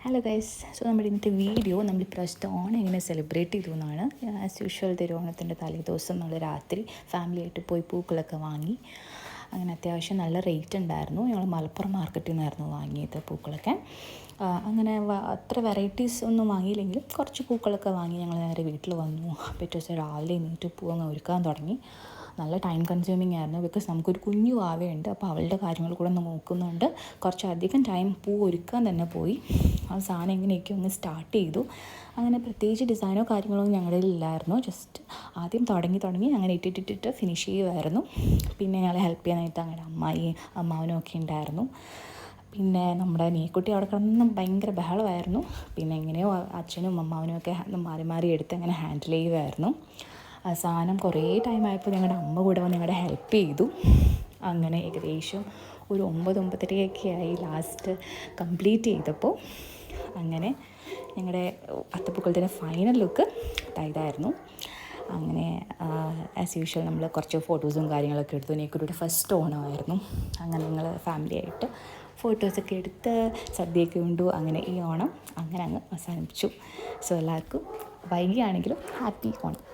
Hello guys. So നമ്മുടെ ഇന്നത്തെ video നമ്മൾ ഇപ്രാവശ്യത്തെ ഓണം എങ്ങനെ സെലിബ്രേറ്റ് ചെയ്തു എന്നാണ്. ആസ് യൂഷ്വൽ തിരുവോണത്തിൻ്റെ തലേദിവസം നമ്മൾ രാത്രി ഫാമിലിയായിട്ട് പോയി പൂക്കളൊക്കെ വാങ്ങി. അങ്ങനെ അത്യാവശ്യം നല്ല റേറ്റ് ഉണ്ടായിരുന്നു. ഞങ്ങൾ മലപ്പുറം മാർക്കറ്റിൽ നിന്നായിരുന്നു വാങ്ങിയത് പൂക്കളൊക്കെ. അങ്ങനെ അത്ര വെറൈറ്റീസ് ഒന്നും വാങ്ങിയില്ലെങ്കിലും കുറച്ച് പൂക്കളൊക്കെ വാങ്ങി ഞങ്ങൾ നേരെ വീട്ടിൽ വന്നു. പിറ്റേ ദിവസം രാവിലെ എണീറ്റ് പൂ അങ്ങ് ഒരുക്കാൻ തുടങ്ങി. നല്ല ടൈം കൺസ്യൂമിങ് ആയിരുന്നു. ബിക്കോസ് നമുക്കൊരു കുഞ്ഞു വാവയുണ്ട്. അപ്പോൾ അവളുടെ കാര്യങ്ങൾ കൂടെ ഒന്ന് നോക്കുന്നുണ്ട്. കുറച്ചധികം ടൈം പൂ ഒരുക്കാൻ തന്നെ പോയി. ആ സാധനം എങ്ങനെയൊക്കെയോ ഒന്ന് സ്റ്റാർട്ട് ചെയ്തു. അങ്ങനെ പ്രത്യേകിച്ച് ഡിസൈനോ കാര്യങ്ങളോ ഞങ്ങളുടെ ഇല്ലായിരുന്നു. ജസ്റ്റ് ആദ്യം തുടങ്ങി അങ്ങനെ ഇട്ടിട്ട് ഫിനിഷ് ചെയ്യുമായിരുന്നു. പിന്നെ ഞങ്ങളെ ഹെൽപ്പ് ചെയ്യാനായിട്ട് അങ്ങനെ അമ്മാവനും ഒക്കെ ഉണ്ടായിരുന്നു. പിന്നെ നമ്മുടെ നീക്കുട്ടി അവിടെ കിടന്ന് ഭയങ്കര ബഹളമായിരുന്നു. പിന്നെ എങ്ങനെയോ അച്ഛനും അമ്മാവനും ഒക്കെ മാറി എടുത്ത് അങ്ങനെ ഹാൻഡിൽ ചെയ്യുമായിരുന്നു. സാധനം കുറേ ടൈമായപ്പോൾ ഞങ്ങളുടെ അമ്മ കൂടെ വന്ന് ഞങ്ങളുടെ ഹെൽപ്പ് ചെയ്തു. അങ്ങനെ ഏകദേശം ഒരു 9-9:30 ആയി ലാസ്റ്റ് കംപ്ലീറ്റ് ചെയ്തപ്പോൾ. അങ്ങനെ ഞങ്ങളുടെ അത്തപ്പൂക്കളത്തിൻ്റെ ഫൈനൽ ലുക്ക് ഇതായിരുന്നു. അങ്ങനെ ആസ് യൂഷ്വൽ നമ്മൾ കുറച്ച് ഫോട്ടോസും കാര്യങ്ങളൊക്കെ എടുത്തു. നീക്കുട്ടിയുടെ ഫസ്റ്റ് ഓണമായിരുന്നു. അങ്ങനെ ഞങ്ങൾ ഫാമിലിയായിട്ട് ഫോട്ടോസൊക്കെ എടുത്ത് സദ്യയൊക്കെ ഉണ്ടു. അങ്ങനെ ഈ ഓണം അങ്ങനെ അങ്ങ് അവസാനിപ്പിച്ചു. സോ എല്ലാവർക്കും വൈകിയാണെങ്കിലും ഹാപ്പി ഓണം.